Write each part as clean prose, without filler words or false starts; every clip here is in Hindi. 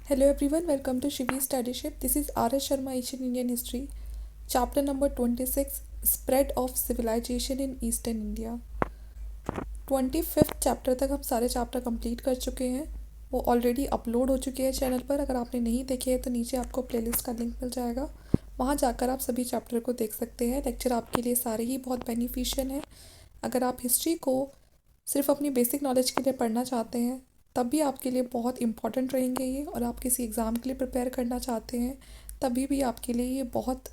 Hello everyone, welcome to Shivi Studyship. This is R.S. Sharma, Ancient Indian History, chapter number 26, Spread of Civilization in Eastern India. 25th chapter तक हम सारे चैप्टर कंप्लीट कर चुके हैं। वो ऑलरेडी अपलोड हो चुके हैं चैनल पर। अगर आपने नहीं देखे हैं तो नीचे आपको प्लेलिस्ट का लिंक मिल जाएगा, वहाँ जाकर आप सभी चैप्टर को देख सकते हैं। लेक्चर आपके लिए सारे ही बहुत बेनिफिशियल हैं। अगर आप हिस्ट्री को सिर्फ अपनी बेसिक नॉलेज के लिए पढ़ना चाहते हैं तब भी आपके लिए बहुत इंपॉर्टेंट रहेंगे ये, और आप किसी एग्ज़ाम के लिए प्रिपेयर करना चाहते हैं तभी भी आपके लिए ये बहुत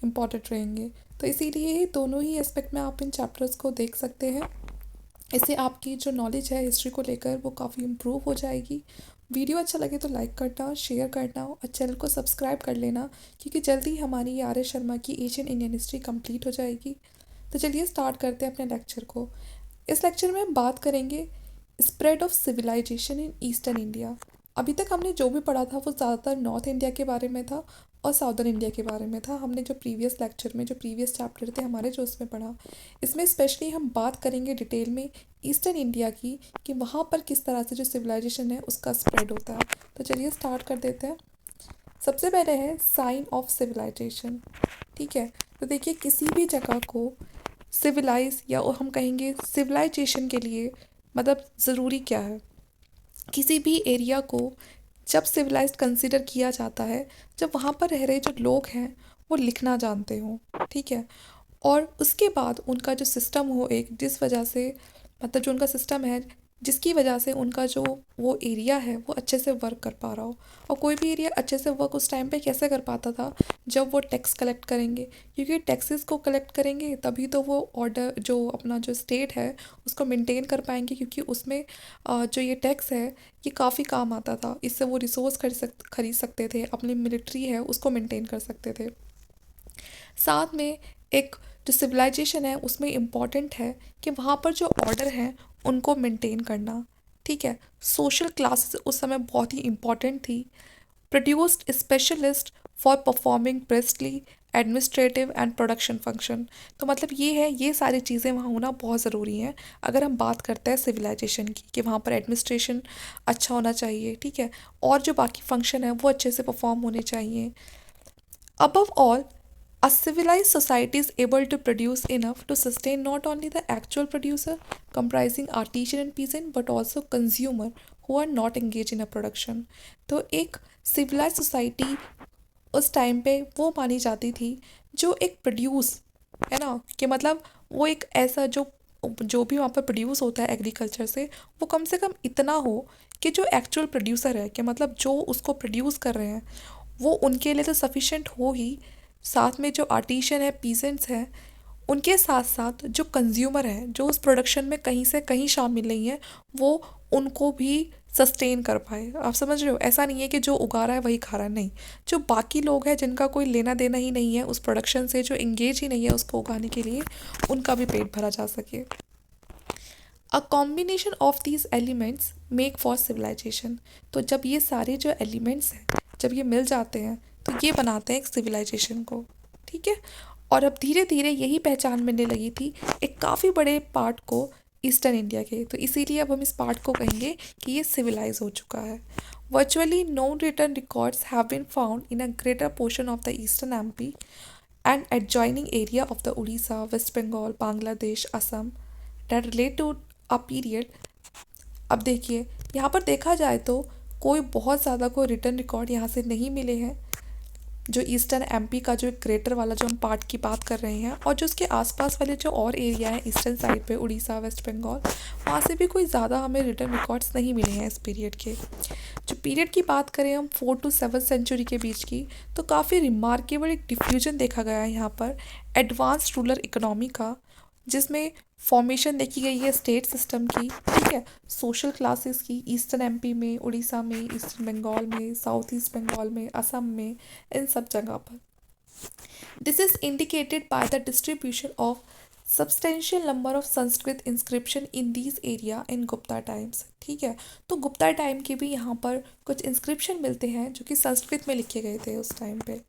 इंपॉर्टेंट रहेंगे। तो इसीलिए ही दोनों ही एस्पेक्ट में आप इन चैप्टर्स को देख सकते हैं। इससे आपकी जो नॉलेज है हिस्ट्री को लेकर वो काफ़ी इम्प्रूव हो जाएगी। वीडियो अच्छा लगे तो लाइक करना, शेयर करना और चैनल को सब्सक्राइब कर लेना, क्योंकि जल्दी हमारी आर एस शर्मा की एशियन इंडियन हिस्ट्री कंप्लीट हो जाएगी। तो चलिए स्टार्ट करते हैं अपने लेक्चर को। इस लेक्चर में हम बात करेंगे spread of civilization in eastern India. अभी तक हमने जो भी पढ़ा था वो ज़्यादातर नॉर्थ इंडिया के बारे में था और साउदर्न इंडिया के बारे में था। हमने जो प्रीवियस लेक्चर में जो प्रीवियस चैप्टर थे हमारे जो उसमें पढ़ा, इसमें स्पेशली हम बात करेंगे डिटेल में ईस्टर्न इंडिया की, कि वहाँ पर किस तरह से जो सिविलाइजेशन है उसका स्प्रेड होता है। तो चलिए स्टार्ट कर देते हैं। सबसे पहले है साइन ऑफ सिविलाइजेशन। ठीक है, तो देखिए किसी भी जगह को सिविलाइज या हम कहेंगे सिविलाइजेशन के लिए मतलब ज़रूरी क्या है। किसी भी एरिया को जब सिविलाइज्ड कंसिडर किया जाता है जब वहाँ पर रह रहे जो लोग हैं वो लिखना जानते हों। ठीक है, और उसके बाद उनका जो सिस्टम हो एक, जिस वजह से मतलब जो उनका सिस्टम है जिसकी वजह से उनका जो वो एरिया है वो अच्छे से वर्क कर पा रहा हो। और कोई भी एरिया अच्छे से वर्क उस टाइम पे कैसे कर पाता था, जब वो टैक्स कलेक्ट करेंगे, क्योंकि टैक्सेस को कलेक्ट करेंगे तभी तो वो ऑर्डर जो अपना जो स्टेट है उसको मेंटेन कर पाएंगे, क्योंकि उसमें जो ये टैक्स है ये काफ़ी काम आता था। इससे वो रिसोर्स खरीद सकते थे, अपनी मिलिट्री है उसको मेंटेन कर सकते थे। साथ में एक जो सिविलाइजेशन है उसमें इम्पॉर्टेंट है कि वहाँ पर जो ऑर्डर हैं उनको मेंटेन करना। ठीक है, सोशल क्लासेस उस समय बहुत ही इम्पॉर्टेंट थी। Produced specialist for performing priestly administrative and production function. तो मतलब ये है, ये सारी चीज़ें वहाँ होना बहुत ज़रूरी हैं अगर हम बात करते हैं सिविलाइजेशन की, कि वहाँ पर एडमिनिस्ट्रेशन अच्छा होना चाहिए। ठीक है, और जो बाकी फंक्शन है वो अच्छे से परफॉर्म होने चाहिए। Above all, a civilized society is able to produce enough to sustain not only the actual producer, comprising artisan and peasant, but also consumer who are not engaged in a production. तो एक civilized society उस टाइम पे वो मानी जाती थी जो एक प्रोड्यूस है ना, कि मतलब वो एक ऐसा जो जो भी वहाँ पर प्रोड्यूस होता है एग्रीकल्चर से कम इतना हो कि जो एक्चुअल प्रोड्यूसर है, कि मतलब जो उसको प्रोड्यूस कर रहे हैं वो उनके लिए तो सफिशेंट हो ही, साथ में जो आर्टिशन है, पीजेंट्स हैं, उनके साथ साथ जो कंज्यूमर है जो उस प्रोडक्शन में कहीं से कहीं शामिल नहीं है वो उनको भी सस्टेन कर पाए। आप समझ रहे हो, ऐसा नहीं है कि जो उगा रहा है वही खा रहा है, नहीं, जो बाकी लोग हैं जिनका कोई लेना देना ही नहीं है उस प्रोडक्शन से, जो इंगेज ही नहीं है उसको उगाने के लिए, उनका भी पेट भरा जा सके। A combination of these elements make for civilization. तो जब ये सारे जो एलिमेंट्स हैं जब ये मिल जाते हैं तो ये बनाते हैं एक सिविलाइजेशन को। ठीक है, और अब धीरे धीरे यही पहचान मिलने लगी थी एक काफ़ी बड़े पार्ट को ईस्टर्न इंडिया के। तो इसीलिए अब हम इस पार्ट को कहेंगे कि ये सिविलाइज हो चुका है। Virtually no return records have been found in a greater portion of the eastern MP and adjoining area of the Odisha, West Bengal, Bangladesh, Assam that relate to a period। अब देखिए यहाँ पर देखा जाए तो कोई बहुत ज़्यादा कोई रिटर्न रिकॉर्ड यहाँ से नहीं मिले हैं जो ईस्टर्न एमपी का जो ग्रेटर वाला जो हम पार्ट की बात कर रहे हैं, और जो उसके आसपास वाले जो और एरिया है ईस्टर्न साइड पे उड़ीसा, वेस्ट बंगाल, वहाँ से भी कोई ज़्यादा हमें रिटर्न रिकॉर्ड्स नहीं मिले हैं इस पीरियड के। जो पीरियड की बात करें हम 4 to 7 सेंचुरी के बीच की, तो काफ़ी रिमार्केबल एक डिफ्यूजन देखा गया है यहाँ पर एडवांस रूरल इकोनॉमी का, जिसमें फॉर्मेशन देखी गई है स्टेट सिस्टम की। ठीक है, सोशल क्लासेस की ईस्टर्न एमपी में, उड़ीसा में, ईस्टर्न बंगाल में, साउथ ईस्ट बंगाल में, असम में, इन सब जगह पर। This is indicated by the distribution of substantial number of Sanskrit inscription in these area in Gupta times. ठीक है, तो गुप्ता टाइम के भी यहाँ पर कुछ इंस्क्रिप्शन मिलते हैं जो कि संस्कृत में लिखे गए थे उस टाइम पे।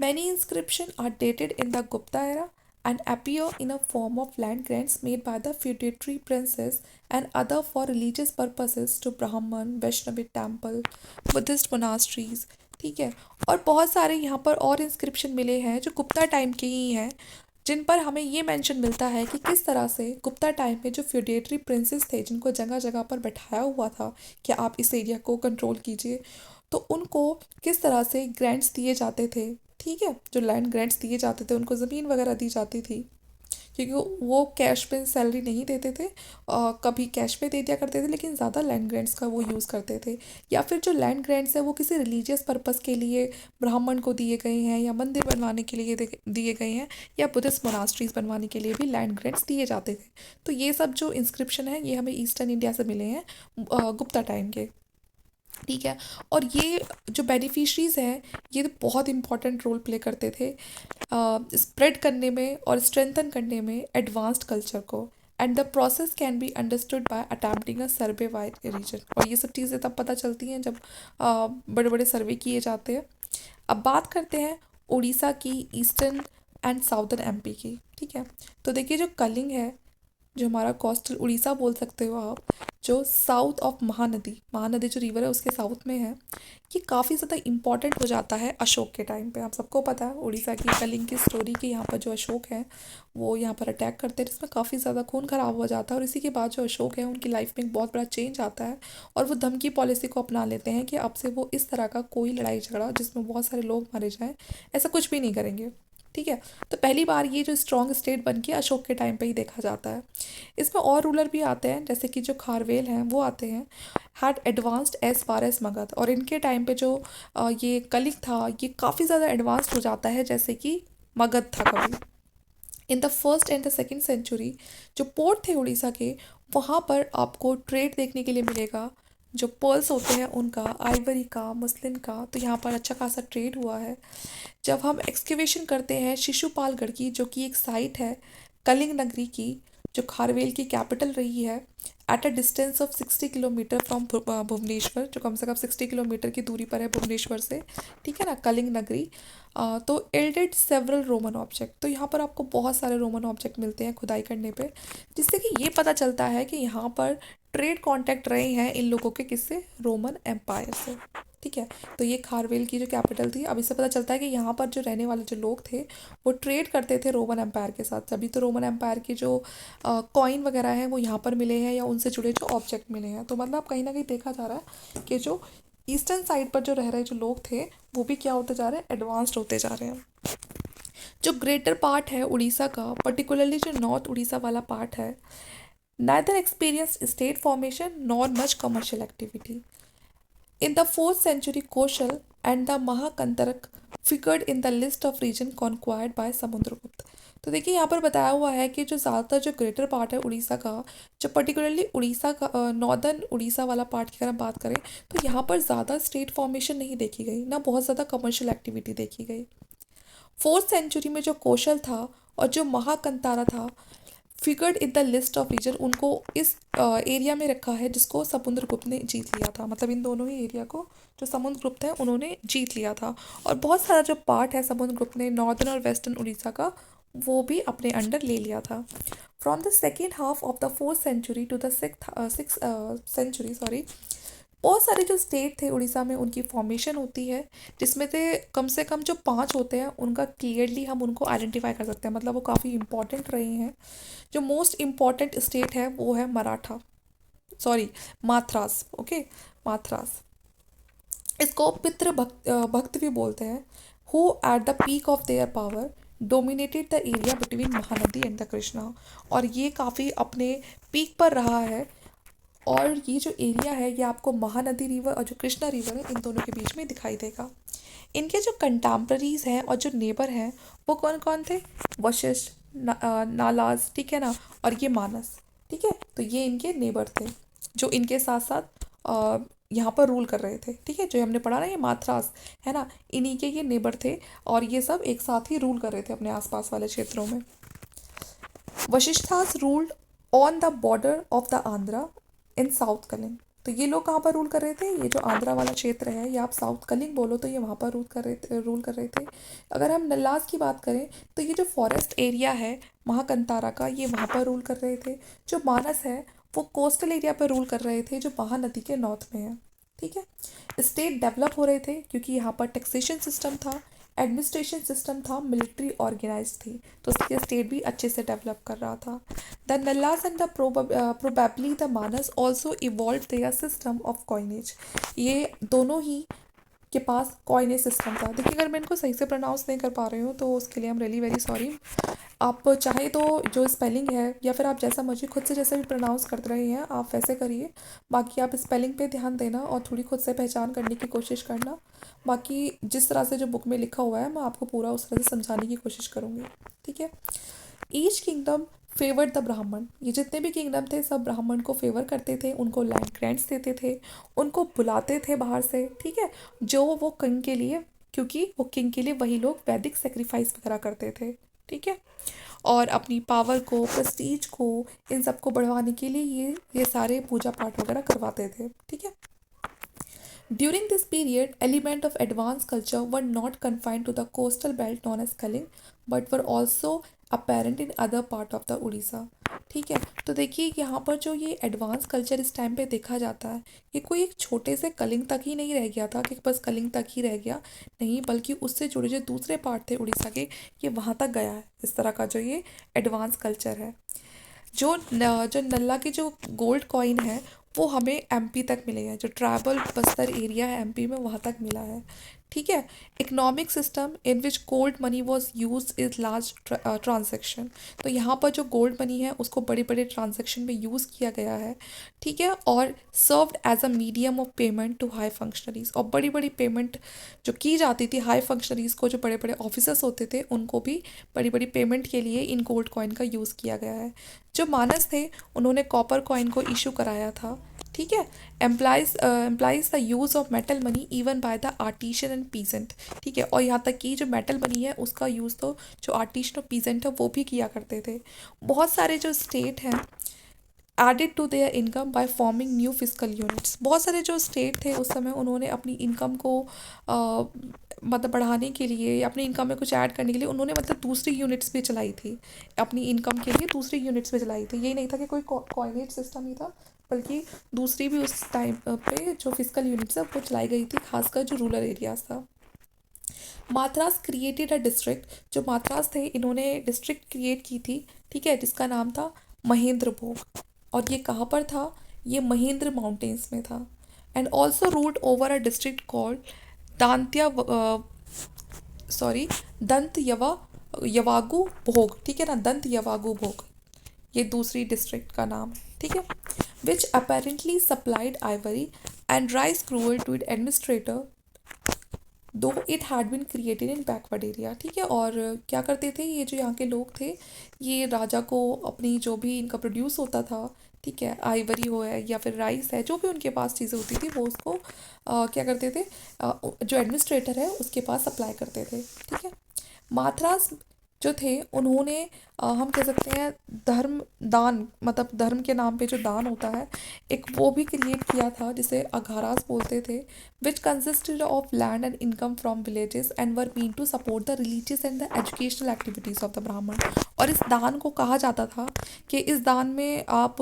Many inscription are dated in the Gupta era and appear in a form of land grants made by the feudatory princes and other for religious purposes to Brahman, Vaishnavi temple, Buddhist monasteries. ठीक है, और बहुत सारे यहाँ पर और इंस्क्रिप्शन मिले हैं जो गुप्ता टाइम के ही हैं, जिन पर हमें ये मेंशन मिलता है कि किस तरह से गुप्ता टाइम में जो फ्यूडेटरी प्रिंसेस थे जिनको जगह जगह पर बैठाया हुआ था कि आप इस एरिया को कंट्रोल कीजिए, तो उनको किस तरह से ग्रांट्स दिए जाते थे। ठीक है, जो लैंड ग्रांट्स दिए जाते थे उनको ज़मीन वगैरह दी जाती थी, क्योंकि वो कैश पे सैलरी नहीं देते थे, कभी कैश पे दे दिया करते थे, लेकिन ज़्यादा लैंड ग्रांट्स का वो यूज़ करते थे। या फिर जो लैंड ग्रांट्स है वो किसी रिलीजियस पर्पस के लिए ब्राह्मण को दिए गए हैं, या मंदिर बनवाने के लिए दिए गए हैं, या बुद्धिस्ट मोनास्ट्रीज बनवाने के लिए भी लैंड ग्रांट्स दिए जाते थे। तो ये सब जो इंस्क्रिप्शन है ये हमें ईस्टर्न इंडिया से मिले हैं, गुप्ता टाइम के। ठीक है, और ये जो बेनिफिशरीज हैं ये तो बहुत इंपॉर्टेंट रोल प्ले करते थे स्प्रेड करने में और स्ट्रेंथन करने में एडवांस्ड कल्चर को। And the process can be understood by attempting a survey wide region. और ये सब चीज़ें तब पता चलती हैं जब बड़े बड़े सर्वे किए जाते हैं। अब बात करते हैं उड़ीसा की, ईस्टर्न एंड साउदर्न एमपी की। ठीक है, तो देखिए जो कलिंग है, जो हमारा कोस्टल उड़ीसा बोल सकते हो आप, जो साउथ ऑफ महानदी, महानदी जो रिवर है उसके साउथ में है, ये काफ़ी ज़्यादा इम्पॉर्टेंट हो जाता है अशोक के टाइम पे। आप सबको पता है उड़ीसा की कलिंग की स्टोरी कि यहाँ पर जो अशोक है वो यहाँ पर अटैक करते हैं, जिसमें काफ़ी ज़्यादा खून खराब हो जाता है। और इसी के बाद जो अशोक है उनकी लाइफ में एक बहुत बड़ा चेंज आता है, और वो धमकी पॉलिसी को अपना लेते हैं कि अब से वो इस तरह का कोई लड़ाई झगड़ा जिसमें बहुत सारे लोग मारे जाएँ, ऐसा कुछ भी नहीं करेंगे। ठीक है, तो पहली बार ये जो स्ट्रॉन्ग स्टेट बन के अशोक के टाइम पे ही देखा जाता है। इसमें और रूलर भी आते हैं, जैसे कि जो खारवेल हैं वो आते हैं, had advanced as far as Magadh. और इनके टाइम पे जो ये कलिंग था ये काफ़ी ज़्यादा एडवांस्ड हो जाता है जैसे कि मगध था कभी। In the first and the second century जो पोर्ट थे उड़ीसा के, वहाँ पर आपको ट्रेड देखने के लिए मिलेगा, जो पर्ल्स होते हैं उनका, आइवरी का, मसलिन का, तो यहाँ पर अच्छा खासा ट्रेड हुआ है। जब हम एक्सकेवेशन करते हैं शिशुपालगढ़ की, जो कि एक साइट है कलिंग नगरी की, जो खारवेल की कैपिटल रही है, at a distance of 60 kilometre from Bhubaneswar, जो कम से कम 60 किलोमीटर की दूरी पर है भुवनेश्वर से। ठीक है ना, कलिंग नगरी। तो एल्डेड सेवरल रोमन ऑब्जेक्ट, तो यहाँ पर आपको बहुत सारे रोमन ऑब्जेक्ट मिलते हैं खुदाई करने पे, जिससे कि ये पता चलता है कि यहाँ पर ट्रेड कॉन्टैक्ट रहे हैं इन लोगों के, किससे, रोमन एम्पायर से। ठीक है, तो ये खारवेल की जो कैपिटल थी। अब इससे पता चलता है कि यहाँ पर जो रहने वाले जो लोग थे वो ट्रेड करते थे रोमन एम्पायर के साथ। तभी तो रोमन एम्पायर की जो कॉइन वगैरह हैं वो यहाँ पर मिले हैं, या उनसे जुड़े जो ऑब्जेक्ट मिले हैं। तो मतलब कहीं ना कहीं देखा जा रहा है कि जो ईस्टर्न साइड पर जो रह रहे जो लोग थे वो भी क्या होते जा रहे हैं, एडवांस्ड होते जा रहे हैं। जो ग्रेटर पार्ट है उड़ीसा का, पर्टिकुलरली जो नॉर्थ उड़ीसा वाला पार्ट है, neither experienced state formation nor much commercial activity. In the 4th century, Koshal and the Mahakantarak figured in the list of region conquered by Samudragupta. तो देखिए यहाँ पर बताया हुआ है कि जो ज़्यादातर जो ग्रेटर पार्ट है उड़ीसा का, जो पर्टिकुलरली उड़ीसा का नॉर्दर्न उड़ीसा वाला पार्ट की अगर हम बात करें, तो यहाँ पर ज़्यादा स्टेट फॉर्मेशन नहीं देखी गई, ना बहुत ज़्यादा कमर्शियल एक्टिविटी देखी गई। 4th सेंचुरी में जो कौशल था और जो महाकंतारा था, figured in the list of region, उनको इस एरिया में रखा है जिसको समुद्रगुप्त ने जीत लिया था। मतलब इन दोनों ही एरिया को जो समुद्रगुप्त है उन्होंने जीत लिया था। और बहुत सारा जो पार्ट है समुद्रगुप्त ने नॉर्दर्न और वेस्टर्न उड़ीसा का, वो भी अपने अंडर ले लिया था। From the second half of the 4th century to the six century, sorry, बहुत सारे जो स्टेट थे उड़ीसा में उनकी फॉर्मेशन होती है, जिसमें से कम जो 5 होते हैं उनका क्लियरली हम उनको आइडेंटिफाई कर सकते हैं, मतलब वो काफ़ी इंपॉर्टेंट रहे हैं। जो मोस्ट इम्पॉर्टेंट स्टेट है वो है मराठा, सॉरी, माथरास। ओके, माथरास, इसको पितृ भक्त भी बोलते हैं, who at the peak of their power dominated the area between Mahanadi and the Krishna. और ये काफ़ी अपने पीक पर रहा है, और ये जो एरिया है ये आपको महानदी रिवर और जो कृष्णा रिवर है इन दोनों के बीच में दिखाई देगा। इनके जो कंटेम्प्रेरीज हैं और जो नेबर हैं वो कौन कौन थे, वशिष्ठ, नालाज, ठीक है ना, और ये मानस। ठीक है, तो ये इनके नेबर थे जो इनके साथ साथ यहाँ पर रूल कर रहे थे। ठीक है, जो हमने पढ़ा ना ये माथरास है ना, इन्हीं के ये नेबर थे, और ये सब एक साथ ही रूल कर रहे थे अपने आसपास वाले क्षेत्रों में। Vasishthas ruled on the border of the Andhra in south Kalinga. तो ये लोग कहाँ पर रूल कर रहे थे, ये जो आंध्रा वाला क्षेत्र है या आप साउथ कलिंग बोलो तो ये वहाँ पर रूल कर रहे थे। अगर हम नल्लास की बात करें तो ये जो फॉरेस्ट एरिया है महाकंतारा का, ये वहाँ पर रूल कर रहे थे। जो मानस है वो कोस्टल एरिया पर रूल कर रहे थे जो महानदी के नॉर्थ में है। ठीक है। स्टेट डेवलप हो रहे थे क्योंकि यहाँ पर टैक्सेशन सिस्टम था, एडमिनिस्ट्रेशन सिस्टम था, मिलिट्री ऑर्गेनाइज थी, तो इसलिए स्टेट भी अच्छे से डेवलप कर रहा था। The Nalas and the probably the Manas also evolve their system of coinage. ये दोनों ही के पास कॉइनेज सिस्टम था। देखिए अगर मैं इनको सही से प्रोनाउंस नहीं कर पा रही हूँ तो उसके लिए I am really very sorry. आप चाहे तो जो स्पेलिंग है या फिर आप जैसा मर्जी खुद से जैसे भी प्रोनाउंस करते रहे हैं आप वैसे करिए, बाकी आप स्पेलिंग पे ध्यान देना और थोड़ी खुद से पहचान करने की कोशिश करना। बाकी जिस तरह से जो बुक में लिखा हुआ है मैं आपको पूरा उस तरह से समझाने की कोशिश करूँगी। ठीक है। ईच किंगडम फेवर्ड द ब्राह्मण। ये जितने भी किंगडम थे सब ब्राह्मण को फेवर करते थे, उनको लैंड ग्रांट्स देते थे, उनको बुलाते थे बाहर से। ठीक है। जो वो किंग के लिए, क्योंकि वो किंग के लिए वही लोग वैदिक सेक्रीफाइस वगैरह करते थे। ठीक है। और अपनी पावर को, प्रेस्टीज को, इन सबको बढ़वाने के लिए ये सारे पूजा पाठ वगैरह करवाते थे। ठीक है। During this period, elements of advanced culture were not confined to the coastal belt known as Kaling, but were also apparent in other part of the Orissa. ठीक है। तो देखिए यहाँ पर जो ये एडवांस कल्चर इस टाइम पे देखा जाता है, ये कोई एक छोटे से कलिंग तक ही नहीं रह गया था कि बस कलिंग तक ही रह गया, नहीं, बल्कि उससे जुड़े जो दूसरे पार्ट थे उड़ीसा के, ये वहाँ तक गया है। इस तरह का जो ये एडवांस कल्चर है। जो नल्ला की जो गोल्ड कॉइन है वो हमें एमपी तक मिले हैं, जो ट्राइबल बस्तर एरिया है एमपी में वहाँ तक मिला है। ठीक है। Economic system in which gold money was use is large transaction. तो यहाँ पर जो गोल्ड मनी है उसको बड़े बड़े ट्रांजेक्शन में यूज़ किया गया है। ठीक है। और served as a medium of payment to high functionaries, और बड़ी बड़ी पेमेंट जो की जाती थी हाई फंक्शनरीज को, जो बड़े बड़े ऑफिसर्स होते थे उनको भी बड़ी बड़ी पेमेंट के लिए इन गोल्ड कॉइन का यूज़ किया गया है। जो मानस थे उन्होंने कॉपर कॉइन को इशू कराया था। ठीक है। Employs the use of metal money even by the artisan and peasant. ठीक है। और यहाँ तक कि जो मेटल मनी है उसका यूज़ तो जो आर्टिशन और पीजेंट है वो भी किया करते थे। बहुत सारे जो स्टेट हैं added to their income by forming new physical units. बहुत सारे जो स्टेट थे उस समय उन्होंने अपनी इनकम को मतलब बढ़ाने के लिए या अपनी इनकम में कुछ ऐड करने के लिए उन्होंने मतलब दूसरी यूनिट्स भी चलाई थी, अपनी इनकम के लिए दूसरी यूनिट्स भी चलाई थी। यही नहीं था कि कोई कॉइनेज सिस्टम ही था, बल्कि दूसरी भी उस टाइम पे जो फिजिकल यूनिट्स है वो चलाई गई थी, खासकर जो रूरल एरियाज था। माथरास क्रिएटेड अ डिस्ट्रिक्ट। जो माथरास थे इन्होंने डिस्ट्रिक्ट क्रिएट की थी। ठीक है। जिसका नाम था महेंद्र भोग, और ये कहाँ पर था, ये महेंद्र माउंटेन्स में था। And also ruled over a district called Dantya sorry दंत यवागु भोग। ठीक है ना, दंत यवागु भोग ये दूसरी डिस्ट्रिक्ट का नाम है। ठीक है। Which apparently supplied ivory and rice crucial to it administrator though it had been created in backward area. ठीक है। और क्या करते थे ये जो यहाँ के लोग थे, ये राजा को अपनी जो भी इनका प्रोड्यूस होता था, ठीक है, आइवरी हो है या फिर राइस है, जो भी उनके पास चीज़ें होती थी वो उसको क्या करते थे, जो एडमिनिस्ट्रेटर है उसके पास सप्लाई करते थे। ठीक है। माथरास जो थे उन्होंने हम कह सकते हैं धर्म दान, मतलब धर्म के नाम पे जो दान होता है एक वो भी क्रिएट किया था जिसे अघारास बोलते थे, which consisted of land and income from villages and were mean to support the religious and the educational activities of the Brahmin. और इस दान को कहा जाता था कि इस दान में आप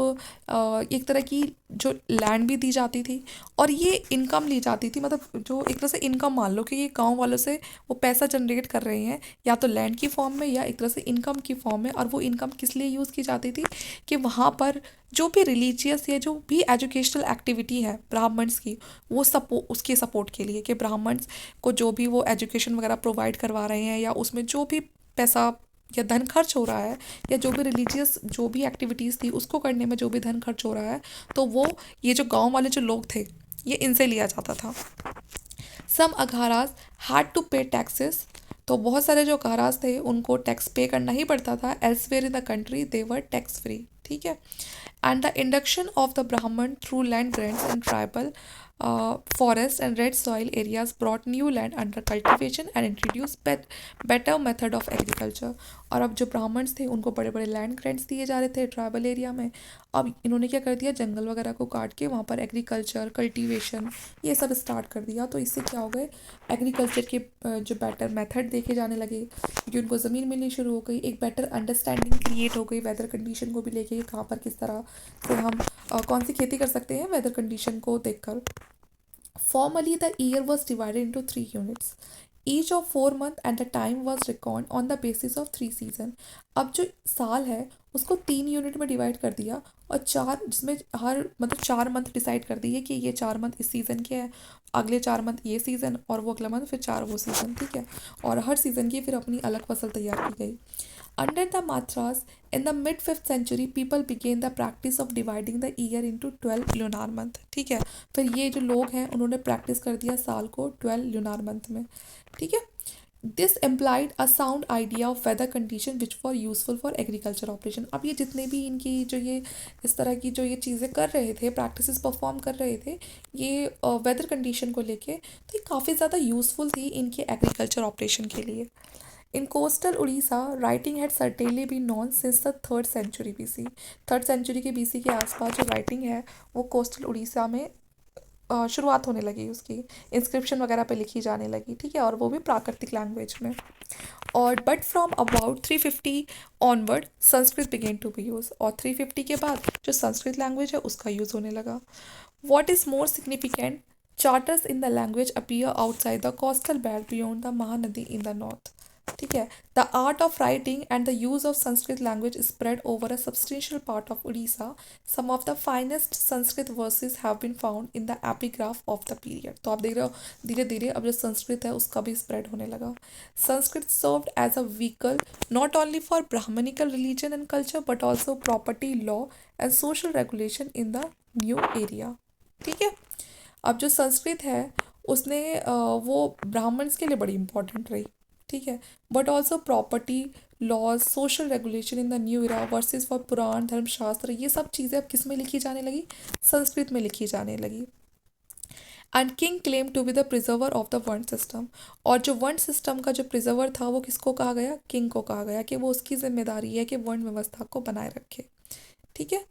एक तरह की जो लैंड भी दी जाती थी और ये इनकम ली जाती थी, मतलब जो एक तरह से इनकम मान लो कि ये गांव वालों से वो पैसा जनरेट कर रहे हैं या तो लैंड की फॉर्म में या एक तरह से इनकम की फॉर्म में। और वो इनकम किस लिए यूज़ की जाती थी कि वहाँ पर जो भी रिलीजियस या जो भी एजुकेशनल एक्टिविटी है ब्राह्मण्स की, वो उसके सपोर्ट के लिए कि ब्राह्मण्स को जो भी वो एजुकेशन वगैरह प्रोवाइड करवा रहे हैं या उसमें जो भी पैसा या धन खर्च हो रहा है या जो भी रिलीजियस जो भी एक्टिविटीज़ थी उसको करने में जो भी धन खर्च हो रहा है, तो वो ये जो गांव वाले जो लोग थे ये इनसे लिया जाता था। सम अघारास हैड टू पे टैक्सेस। तो बहुत सारे जो अघारास थे उनको टैक्स पे करना ही पड़ता था। Elsewhere in the country they were tax free. ठीक है। And the induction of the Brahmin through land grants and tribal forest and red soil areas brought new land under cultivation and introduced better method of agriculture. और अब जो ब्राह्मण्स थे उनको बड़े बड़े लैंड ग्रेंट्स दिए जा रहे थे ट्राइबल एरिया में। अब इन्होंने क्या कर दिया, जंगल वगैरह को काट के वहाँ पर एग्रीकल्चर कल्टीवेशन ये सब स्टार्ट कर दिया। तो इससे क्या हो गए, एग्रीकल्चर के जो बेटर मेथड देखे जाने लगे, क्योंकि उनको ज़मीन मिलनी शुरू हो गई, एक बेटर अंडरस्टैंडिंग क्रिएट हो गई वेदर कंडीशन को भी लेके, कहाँ पर किस तरह से हम कौन सी खेती कर सकते हैं वेदर कंडीशन को देखकर। Formerly, the year was divided into 3 units, each of 4 months, and the time was reckoned on the basis of 3 seasons. अब जो साल है उसको 3 यूनिट में डिवाइड कर दिया और चार, जिसमें हर मतलब 4 मंथ डिसाइड कर दिए कि ये 4 मंथ इस सीज़न के हैं, अगले 4 मंथ ये सीज़न और वो अगला मंथ फिर 4 वो सीज़न, ठीक है। और हर सीज़न की फिर अपनी अलग फसल तैयार की गई। Under the Matras, in the mid 5th century, people began the practice of dividing the year into 12 lunar month, ठीक है। फिर ये जो लोग हैं उन्होंने प्रैक्टिस कर दिया साल को 12 lunar month में, ठीक है। This employed a sound idea of weather condition which for useful for agriculture operation. अब ये जितने भी इनकी जो ये इस तरह की जो ये चीज़ें कर रहे थे, प्रैक्टिसेस परफॉर्म कर रहे थे ये वेदर कंडीशन को लेके, तो ये काफ़ी ज़्यादा यूजफुल थी इनके एग्रीकल्चर ऑपरेशन के लिए। In coastal Odisha, writing had certainly been known since the 3rd century BC। 3rd century के BC के आसपास जो राइटिंग है वो कोस्टल उड़ीसा में शुरुआत होने लगी, उसकी इंस्क्रिप्शन वगैरह पे लिखी जाने लगी, ठीक है, और वो भी प्राकृतिक लैंग्वेज में। और but from about 350 onward Sanskrit begin to be use, और 350 के बाद जो संस्कृत लैंग्वेज है उसका यूज़ होने लगा। What is more significant, charters in the language appear outside the coastal belt beyond the Mahanadi in the north, ठीक है। The art of writing and the use of Sanskrit language spread over a substantial part of Orissa. Some of the finest Sanskrit verses have been found in the epigraph of the period. तो आप देख रहे हो धीरे धीरे अब जो संस्कृत है उसका भी स्प्रेड होने लगा। Sanskrit served as a vehicle not only for brahmanical religion and culture but also property law and social regulation in the new area, ठीक है। अब जो संस्कृत है उसने वो ब्राह्मण्स के लिए बड़ी इंपॉर्टेंट रही, ठीक है, but also property laws social regulation in the new era versus for Purana Dharmashastra, ये सब चीज़ें अब किस में लिखी जाने लगी, संस्कृत में लिखी जाने लगी। And king claim to be the preserver of the varna system, और जो वर्ण सिस्टम का जो प्रिजर्वर था वो किसको कहा गया, किंग को कहा गया कि वो उसकी जिम्मेदारी है कि वर्ण व्यवस्था को बनाए रखे, ठीक है।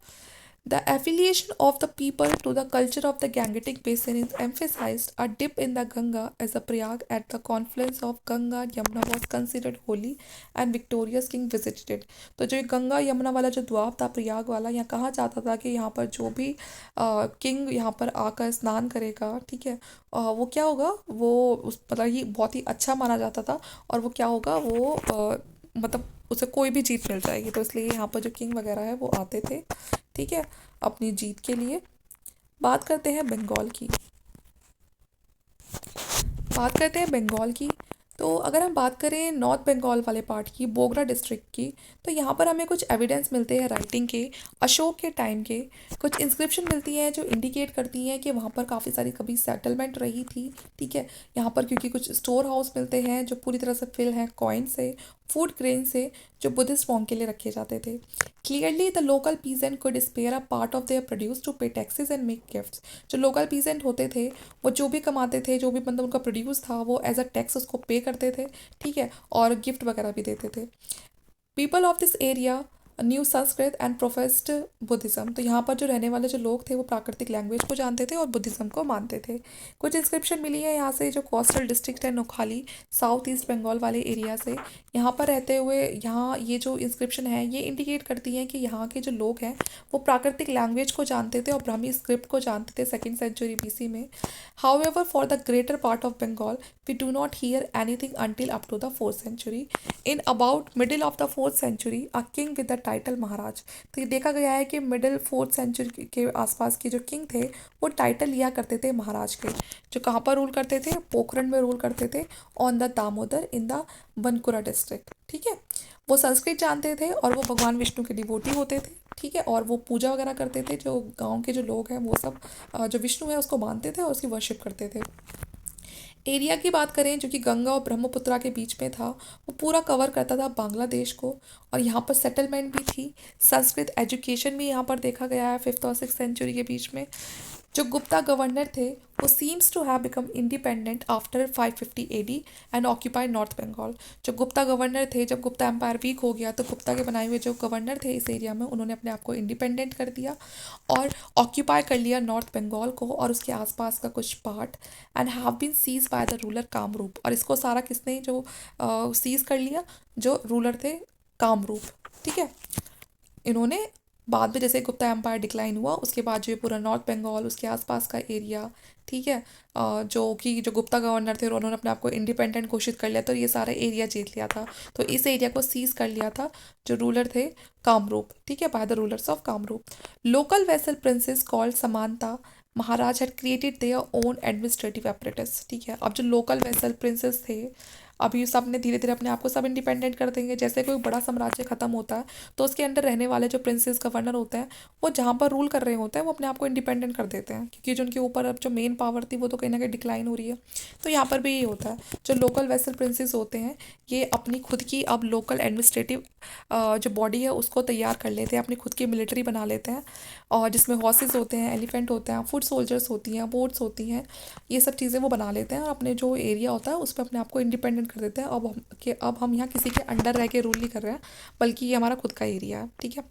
The affiliation of the people to the culture of the Gangetic Basin is emphasized. A dip in the Ganga as a Prayag at the confluence of Ganga Yamuna was considered holy and victorious king visited it. तो जो गंगा यमुना वाला जो द्वाब था प्रयाग वाला, यहाँ कहा जाता था कि यहाँ पर जो भी किंग यहाँ पर आकर स्नान करेगा, ठीक है, वो क्या होगा, वो उस मतलब ये बहुत ही अच्छा माना जाता था, और वो क्या होगा, वो मतलब उसे कोई भी जीत मिल जाएगी। तो इसलिए यहाँ पर जो किंग वगैरह है वो आते थे, ठीक है, अपनी जीत के लिए। बात करते हैं बंगाल की, बात करते हैं बंगाल की। तो अगर हम बात करें नॉर्थ बंगाल वाले पार्ट की, बोगरा डिस्ट्रिक्ट की, तो यहाँ पर हमें कुछ एविडेंस मिलते हैं राइटिंग के, अशोक के टाइम के। कुछ इंस्क्रिप्शन मिलती हैं जो इंडिकेट करती हैं कि वहाँ पर काफ़ी सारी कभी सेटलमेंट रही थी, ठीक है। यहाँ पर क्योंकि कुछ स्टोर हाउस मिलते हैं जो पूरी तरह से फिल हैं कॉइन से, फूड ग्रेन से, जो बुद्धिस्ट मॉन्क के लिए रखे जाते थे। Clearly the local peasant could spare a part of their produce to pay taxes and make gifts. जो लोकल पीजेंट होते थे वो जो भी कमाते थे, जो भी मतलब उनका प्रोड्यूस था, वो एज अ टैक्स उसको पे करते थे, ठीक है, और गिफ्ट वगैरह भी देते थे। People of this area new Sanskrit and professed Buddhism. तो यहाँ पर जो रहने वाले जो लोग थे वो प्राकृतिक लैंग्वेज को जानते थे और बुद्धिज़्म को मानते थे। कुछ इंस्क्रिप्शन मिली है यहाँ से, जो कोस्टल डिस्ट्रिक्ट है नोखाली, साउथ ईस्ट बंगाल वाले एरिया से। यहाँ पर रहते हुए यहाँ ये जो इंस्क्रिप्शन है ये इंडिकेट करती हैं कि यहाँ के जो लोग हैं वो प्राकृतिक लैंग्वेज को जानते थे और ब्राह्मी स्क्रिप्ट को जानते थे 2nd century BC में। However for the greater part of Bengal we do not hear anything until up to the 4th century। In about middle of the 4th century a king with the title Maharaj. तो ये देखा गया है कि मिडिल 4th century के आसपास के जो किंग थे वो टाइटल लिया करते थे महाराज के, जो कहाँ पर रूल करते थे, पोखरण में रूल करते थे, on the Damodar in the Bankura district, ठीक है। वो संस्कृत जानते थे और वो भगवान विष्णु के डिवोटी होते थे, ठीक है, और वो पूजा वगैरह करते थे। जो गांव के जो लोग हैं वो सब जो विष्णु है उसको मानते थे और उसकी वर्शिप करते थे। एरिया की बात करें जो कि गंगा और ब्रह्मपुत्रा के बीच में था, वो पूरा कवर करता था बांग्लादेश को, और यहाँ पर सेटलमेंट भी थी। संस्कृत एजुकेशन भी यहाँ पर देखा गया है 5th और 6th century के बीच में। जो गुप्ता गवर्नर थे वो seems to have become independent after 550 AD and occupied north Bengal. जो गुप्ता गवर्नर थे, जब गुप्ता एम्पायर वीक हो गया तो गुप्ता के बनाए हुए जो गवर्नर थे इस एरिया में, उन्होंने अपने आप को इंडिपेंडेंट कर दिया और ऑक्यूपाई कर लिया नॉर्थ बंगाल को और उसके आसपास का कुछ part, and have been seize by the ruler Kamarupa. और इसको सारा किसने जो सीज कर लिया? जो रूलर थे कामरूप। ठीक है, इन्होंने बाद में जैसे गुप्ता एम्पायर डिक्लाइन हुआ उसके बाद जो ये पूरा नॉर्थ बंगाल उसके आसपास का एरिया, ठीक है, जो गुप्ता गवर्नर थे उन्होंने अपने आप को इंडिपेंडेंट घोषित कर लिया, तो ये सारा एरिया जीत लिया था। तो इस एरिया को सीज कर लिया था जो रूलर थे कामरूप, ठीक है, by the rulers of Kamrup. Local vassal princes called samanta Maharaj had created their own administrative apparatus. ठीक है, अब जो लोकल वेसल प्रिंसेस थे अभी सब ने धीरे धीरे अपने आप को सब इंडिपेंडेंट कर देंगे। जैसे कोई बड़ा साम्राज्य खत्म होता है तो उसके अंडर रहने वाले जो प्रिंसेस गवर्नर होते हैं वो जहाँ पर रूल कर रहे होते हैं वो अपने आप को इंडिपेंडेंट कर देते हैं, क्योंकि जो उनके ऊपर अब जो मेन पावर थी वो तो कहीं ना कहीं डिक्लाइन हो रही है। तो यहाँ पर भी यही होता है, जो लोकल वेसल प्रिंसेस होते हैं ये अपनी खुद की अब लोकल एडमिनिस्ट्रेटिव जो बॉडी है उसको तैयार कर लेते हैं, अपनी खुद की मिलिट्री बना लेते हैं, और जिसमें हॉर्सेस होते हैं, एलिफेंट होते हैं, फुट सोल्जर्स होती हैं, बोट्स होती हैं, ये सब चीज़ें वो बना लेते हैं और अपने जो एरिया होता है उस पर अपने आप को इंडिपेंडेंट कर देते हैं। अब हम यहाँ किसी के अंडर रह के रूल नहीं कर रहे हैं, बल्कि ये हमारा खुद का एरिया है। ठीक है,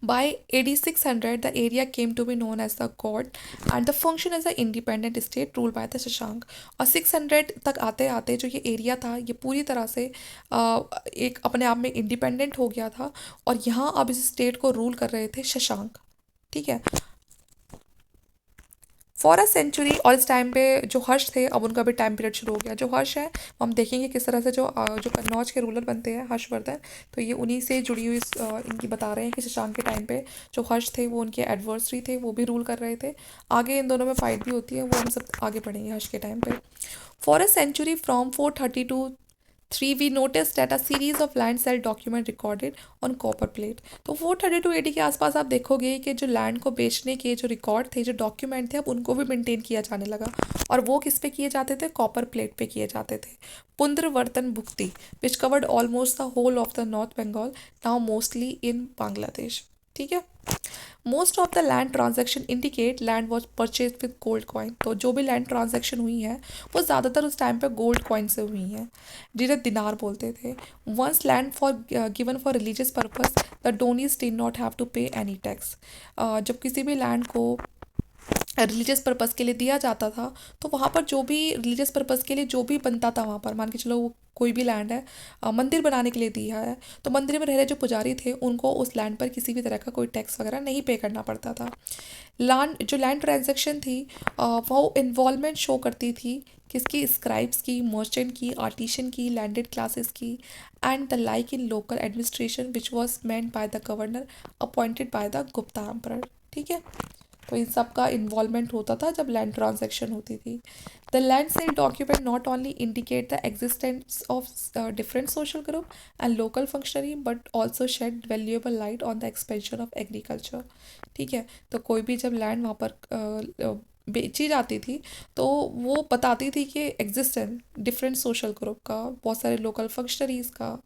by AD 600 the area came to be known as the court and the function as an independent state ruled by the Shashank. और 600 तक आते आते जो ये एरिया था ये पूरी तरह से एक अपने आप में इंडिपेंडेंट हो गया था और यहाँ अब इस स्टेट को रूल कर रहे थे शशांक। ठीक है, फॉर अ सेंचुरी, और इस टाइम पे जो हर्ष थे अब उनका भी टाइम पीरियड शुरू हो गया। जो हर्ष है हम देखेंगे किस तरह से जो कन्नौज के रूलर बनते हैं हर्षवर्धन, तो ये उन्हीं से जुड़ी हुई इनकी बता रहे हैं कि शशांक के टाइम पे जो हर्ष थे वो उनके एडवर्सरी थे, वो भी रूल कर रहे थे। आगे इन दोनों में फाइट भी होती है, वो हम सब आगे पढ़ेंगे हर्ष के टाइम पे। For a century from 430 to 3 we noticed that a series of land sale document recorded on copper plate। तो 432 AD के आसपास आप देखोगे कि जो लैंड को बेचने के जो रिकॉर्ड थे, जो डॉक्यूमेंट थे, अब उनको भी मेंटेन किया जाने लगा और वो किस पे किए जाते थे? कॉपर प्लेट पे किए जाते थे। Pundravardhana bhukti which covered almost the whole of the north Bengal, now mostly in Bangladesh. ठीक है, most of the land transaction indicate land was purchase with gold coin. तो जो भी लैंड ट्रांजेक्शन हुई है वो ज़्यादातर उस टाइम पे गोल्ड कॉइन से हुई हैं, जिन्हें दिनार बोलते थे। Once land for given for religious purpose the donees did not have to pay any tax. जब किसी भी लैंड को रिलीजियस पर्पज़ के लिए दिया जाता था तो वहाँ पर जो भी रिलीजियस पर्पज़ के लिए जो भी बनता था, वहाँ पर मान के चलो वो कोई भी लैंड है मंदिर बनाने के लिए दिया है तो मंदिर में रह रहे जो पुजारी थे उनको उस लैंड पर किसी भी तरह का कोई टैक्स वगैरह नहीं पे करना पड़ता था। लैंड ट्रांजेक्शन थी वो इन्वॉल्वमेंट शो करती थी किसकी? स्क्राइब्स की, मर्चेंट की, आर्टिशन की, लैंडेड क्लासेस की, and the like in local administration which was meant by the governor appointed by the Gupta emperor. ठीक है, तो इन सब का इन्वॉल्वमेंट होता था जब लैंड ट्रांजेक्शन होती थी। The land sale document not only indicate the existence of different social group and local functionary but also shed valuable light on the expansion of agriculture. ठीक है, तो कोई भी जब लैंड वहाँ पर बेची जाती थी तो वो बताती थी कि एग्जिस्टेंस डिफरेंट सोशल ग्रुप का, बहुत सारे लोकल फंक्शनरीज़ का।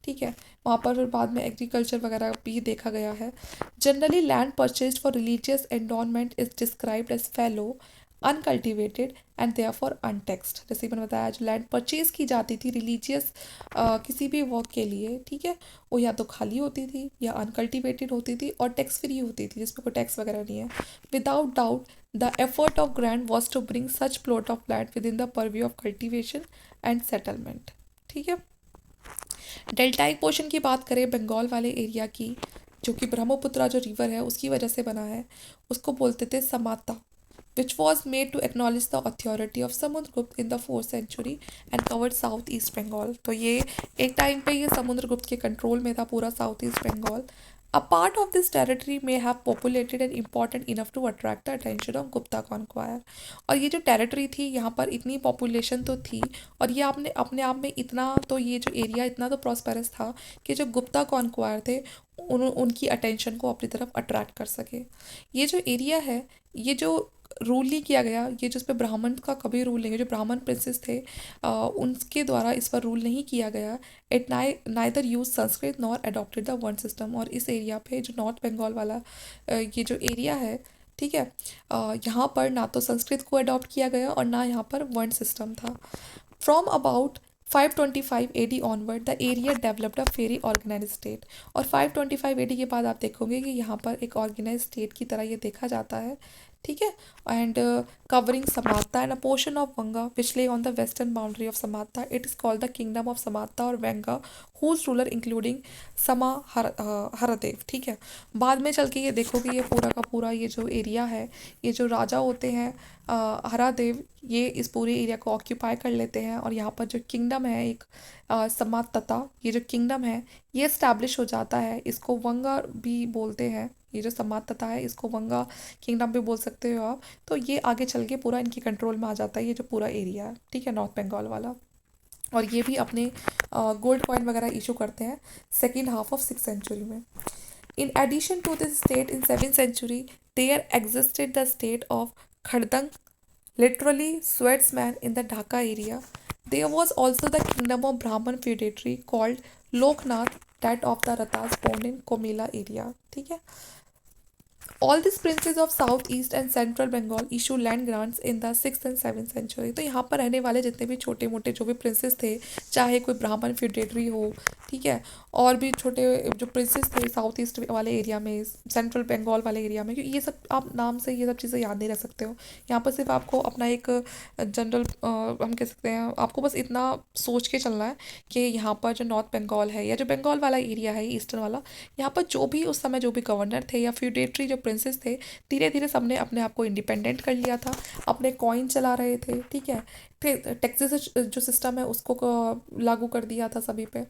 ठीक है, वहाँ पर फिर बाद में एग्रीकल्चर वगैरह भी देखा गया है। Generally land purchase for religious endowment is described as fallow, uncultivated and therefore untaxed. जैसे मैंने बताया जो लैंड परचेज की जाती थी रिलीजियस किसी भी वर्क के लिए, ठीक है, वो या तो खाली होती थी या अनकल्टिवेटेड होती थी और टैक्स फ्री होती थी जिसमें कोई टैक्स वगैरह नहीं है। Without doubt the effort of grand was to bring such plot of land within the purview of cultivation and settlement. ठीक है, डेल्टाइक पोर्शन की बात करें बंगाल वाले एरिया की, जो कि ब्रह्मपुत्रा जो रिवर है उसकी वजह से बना है, उसको बोलते थे Samatata, which was made to acknowledge the authority of Samudragupta in the 4th century and covered south east Bengal. तो ये एक टाइम पे ये समुद्रगुप्त के कंट्रोल में था पूरा south east Bengal. A part of this territory may have populated and important enough to attract the attention of Gupta conqueror। और ये जो टेरिटरी थी यहाँ पर इतनी पॉपुलेशन तो थी और ये आपने अपने आप में इतना, तो ये जो एरिया इतना तो प्रॉस्पेरस था कि जो गुप्ता कॉन्क्वायर थे उनकी अटेंशन को अपनी तरफ अट्रैक्ट कर सके। ये जो एरिया है ये जो रूल नहीं किया गया, ये जिस पे ब्राह्मण का कभी रूल नहीं है, जो ब्राह्मण प्रिंसेस थे उनके द्वारा इस पर रूल नहीं किया गया। It neither use Sanskrit nor adopted the one system. और इस एरिया पे जो नॉर्थ बंगाल वाला ये जो एरिया है ठीक है। यहाँ पर ना तो संस्कृत को अडॉप्ट किया गया और ना यहाँ पर वर्ण सिस्टम था। From about 525 AD onward the area developed a very organise state. और 525 AD के बाद आप देखोगे कि यहाँ पर एक ऑर्गेनाइज स्टेट की तरह ये देखा जाता है, ठीक है। And covering Samatata and a portion of Vanga which lay on the western boundary of Samatata, it is called the kingdom of Samatata और वेंगा, हुज रूलर इंक्लूडिंग समा हरदेव, ठीक है। बाद में चल के ये देखोगे ये पूरा का पूरा ये जो एरिया है, ये जो राजा होते हैं हरादेव, ये इस पूरे एरिया को ऑक्यूपाई कर लेते हैं और यहाँ पर जो किंगडम है एक समातता, ये जो किंगडम है ये इस्टेब्लिश हो जाता है। इसको वंगा भी बोलते हैं, ये जो समातता है इसको वंगा किंगडम भी बोल सकते हो आप। तो ये आगे चल के पूरा इनके कंट्रोल में आ जाता है ये जो पूरा एरिया है, ठीक है, नॉर्थ बंगाल वाला। और ये भी अपने गोल्ड कॉइन वगैरह इशू करते हैं second half of 6th century में। In addition to this state in 7th century, there existed the state of Khardang, literally swordsman in the Dhaka area. There was also the kingdom of Brahman feudatory called Loknath, that of the Rathas owned in Komila area. ठीक है। All these princes of south east and central Bengal issue land grants in the 6th and 7th century। तो यहाँ पर रहने वाले जितने भी छोटे मोटे जो भी प्रिंसेस थे, चाहे कोई ब्राह्मण फ्यूडेटरी हो, ठीक है, और भी छोटे जो प्रिंसेस थे साउथ ईस्ट वाले एरिया में, सेंट्रल बंगाल वाले एरिया में, क्योंकि ये सब आप नाम से ये सब चीज़ें याद नहीं रख सकते हो। यहाँ पर सिर्फ आपको अपना एक जनरल हम कह सकते हैं, आपको बस इतना सोच के चलना है कि यहाँ पर जो नॉर्थ बंगाल है या जो बंगाल वाला एरिया है ईस्टर्न वाला, यहाँ पर जो भी उस समय जो भी गवर्नर थे या फ्यूडेटरी जो प्रिंसेस थे, धीरे धीरे सबने अपने आप को इंडिपेंडेंट कर लिया था, अपने कॉइन चला रहे थे, ठीक है। फिर टैक्सेस जो सिस्टम है उसको लागू कर दिया था सभी पे।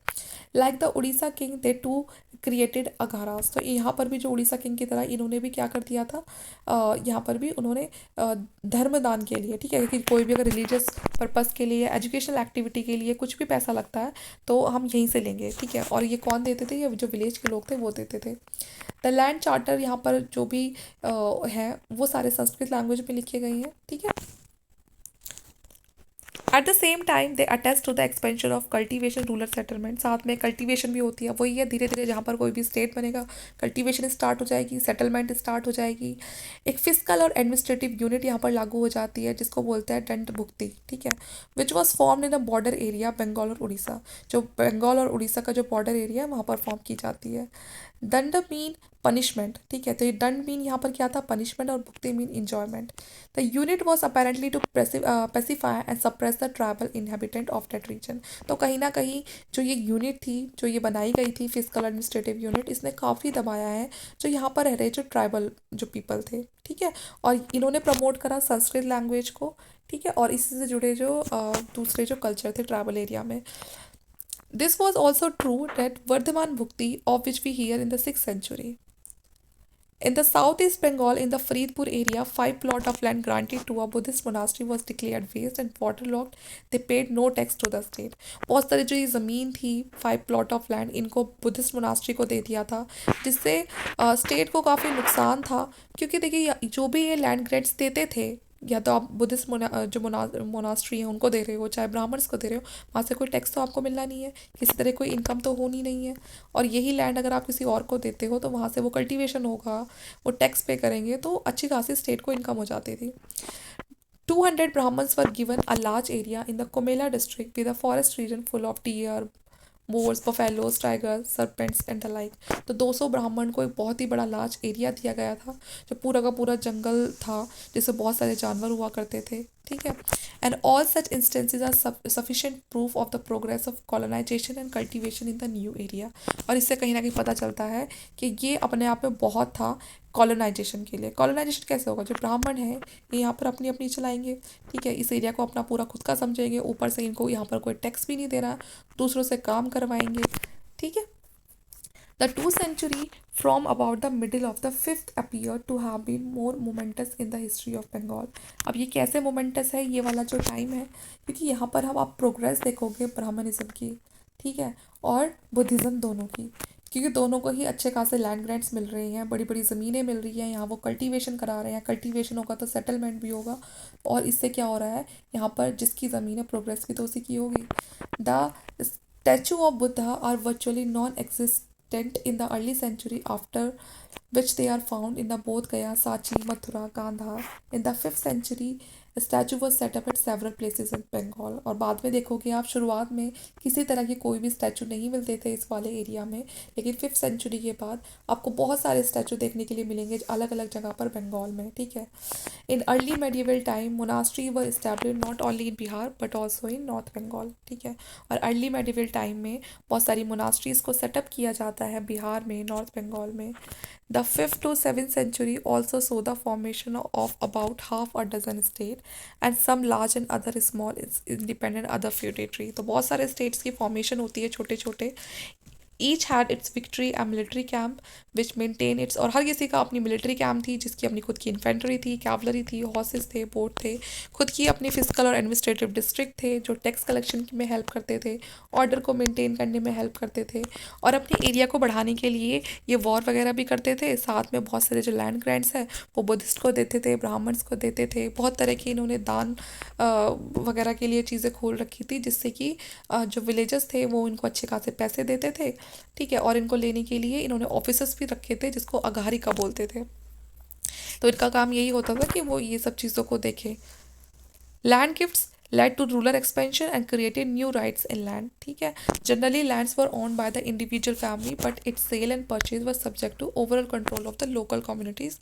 Like the Orissa king they too created agraharas. तो यहाँ पर भी जो उड़ीसा किंग की तरह इन्होंने भी क्या कर दिया था, यहाँ पर भी उन्होंने धर्मदान के लिए, ठीक है, कि कोई भी अगर रिलीजियस पर्पस के लिए एजुकेशनल एक्टिविटी के लिए कुछ भी पैसा लगता है तो हम यहीं से लेंगे, ठीक है। और ये कौन देते थे, ये जो विलेज के लोग थे वो देते थे। द लैंड चार्टर यहाँ पर जो भी है वो सारे संस्कृत लैंग्वेज में लिखे गए हैं, ठीक है। At the same time they attest to the expansion of cultivation rural settlement. साथ में कल्टीवेशन भी होती है, वही है धीरे धीरे जहाँ पर कोई भी स्टेट बनेगा कल्टीवेशन स्टार्ट हो जाएगी, सेटलमेंट स्टार्ट हो जाएगी। एक फिजिकल और एडमिनिस्ट्रेटिव यूनिट यहाँ पर लागू हो जाती है जिसको बोलते हैं दंड भुक्ति, ठीक है, which was form in a border area Bengal और उड़ीसा। जो बंगाल और उड़ीसा का जो बॉर्डर एरिया है वहाँ पर फॉर्म की जाती है। दंड मीन पनिशमेंट, ठीक है, तो ये दंड मीन यहाँ पर क्या था, पनिशमेंट, और bhukti mean enjoyment. The unit was apparently to pacify and suppress the tribal inhabitant of that region. तो कहीं ना कहीं जो ये यूनिट थी, जो ये बनाई गई थी फिजिकल एडमिनिस्ट्रेटिव यूनिट, इसने काफ़ी दबाया है जो यहाँ पर रह रहे जो ट्राइबल जो पीपल थे, ठीक है। और इन्होंने प्रमोट करा संस्कृत लैंग्वेज को, ठीक है, और इसी से जुड़े जो दूसरे जो कल्चर थे ट्राइबल एरिया में। This was also true that Vardhaman Bhukti, of which we hear in the 6th century. In the southeast Bengal, in the Faridpur area, 5 plots of land granted to a Buddhist monastery was declared waste and waterlogged. They paid no tax to the state. बहुत सारी जो ये ज़मीन थी 5 plot of land इनको बुद्धिस्ट मोनास्ट्री को दे दिया था, जिससे स्टेट को काफ़ी नुकसान था। क्योंकि देखिए जो भी ये लैंड ग्रेड्स देते थे, या तो आप बुद्धिस्ट जो मोनास्ट्री है उनको दे रहे हो, चाहे ब्राह्मण्स को दे रहे हो, वहाँ से कोई टैक्स तो आपको मिलना नहीं है, किसी तरह कोई इनकम तो होनी नहीं है। और यही लैंड अगर आप किसी और को देते हो तो वहाँ से वो कल्टीवेशन होगा, वो टैक्स पे करेंगे, तो अच्छी खासी स्टेट को इनकम हो जाती थी। 200 Brahmins were given a large area in the Comela district with a forest region full of deer, boars, buffaloes, tiger, serpents and the like. तो 200 ब्राह्मण को एक बहुत ही बड़ा लार्ज एरिया दिया गया था जो पूरा का पूरा जंगल था जिसमें बहुत सारे जानवर हुआ करते थे, ठीक है। And all such instances are sufficient proof of the progress of colonisation and cultivation in the new area. और इससे कहीं ना कहीं पता चलता है कि ये अपने आप में बहुत था कॉलोनाइजेशन के लिए। कॉलोनाइजेशन कैसे होगा, जो ब्राह्मण है ये यहाँ पर अपनी अपनी चलाएंगे, ठीक है, इस एरिया को अपना पूरा खुद का समझेंगे, ऊपर से इनको यहाँ पर कोई टैक्स भी नहीं दे रहा, दूसरों से काम करवाएंगे, ठीक है। The 2nd century from about the middle of the 5th appear to have been more momentous in the history of Bengal। अब ये कैसे मोमेंटस है ये वाला जो टाइम है, क्योंकि यहाँ पर हम आप प्रोग्रेस देखोगे ब्राह्मणिज्म की, ठीक है, और बुद्धिज़्म दोनों की, क्योंकि दोनों को ही अच्छे खासे लैंड ग्रांट्स मिल रही हैं, बड़ी बड़ी ज़मीनें मिल रही हैं, यहाँ वो कल्टीवेशन करा रहे हैं, कल्टीवेशन होगा तो सेटलमेंट भी होगा, और इससे क्या हो रहा है, यहाँ पर जिसकी ज़मीन है प्रोग्रेस भी तो उसी की होगी। The statue of Buddha are virtually non exist tent in the early century, after which they are found in the Bodh Gaya, Sachi, Mathura, Gandhar. In the 5th century, a statue was set up at several places in Bengal. और बाद में देखोगे आप, शुरुआत में किसी तरह के कोई भी स्टैचू नहीं मिलते थे इस वाले एरिया में, लेकिन 5th सेंचुरी के बाद आपको बहुत सारे स्टैचू देखने के लिए मिलेंगे अलग अलग जगह पर बंगाल में, ठीक है। In early medieval time monastery were establish not only in Bihar but also in north Bengal, ठीक है। और अर्ली मेडिवल टाइम में बहुत सारी मोनास्ट्रीज को सेटअप किया जाता है बिहार में, नॉर्थ बंगाल में। The 5th to 7th century also saw the formation of about half a dozen states and some large and other small independent other feudatory। तो बहुत सारे states की formation होती है छोटे छोटे। Each had it's victory and military camp which maintain its, और हर किसी का अपनी मिलिट्री कैंप थी जिसकी अपनी खुद की इन्फेंट्री थी, कैवलरी थी, हॉर्सेस थे, बोट थे, खुद की अपनी फिजिकल और एडमिनिस्ट्रेटिव डिस्ट्रिक्ट थे जो टैक्स कलेक्शन में हेल्प करते थे, ऑर्डर को मेंटेन करने में हेल्प करते थे, और अपने एरिया को बढ़ाने के लिए ये वॉर वगैरह भी करते थे। साथ में बहुत सारे जो लैंड ग्रांट्स हैं वो बुद्धिस्ट को देते थे, ब्राह्मण्स को देते थे, बहुत तरह की इन्होंने दान वगैरह के लिए चीज़ें खोल रखी थी जिससे कि जो विलेजर्स थे वो इनको अच्छे खासे पैसे देते थे, ठीक है। और इनको लेने के लिए इन्होंने ऑफिसर्स भी रखे थे जिसको अघारिका बोलते थे। तो इनका काम यही होता था कि वो ये सब चीज़ों को देखें। Land gifts led to rural expansion and created new rights in land, ठीक है। Generally lands were owned by the individual family but its sale and purchase was subject to overall control of the local communities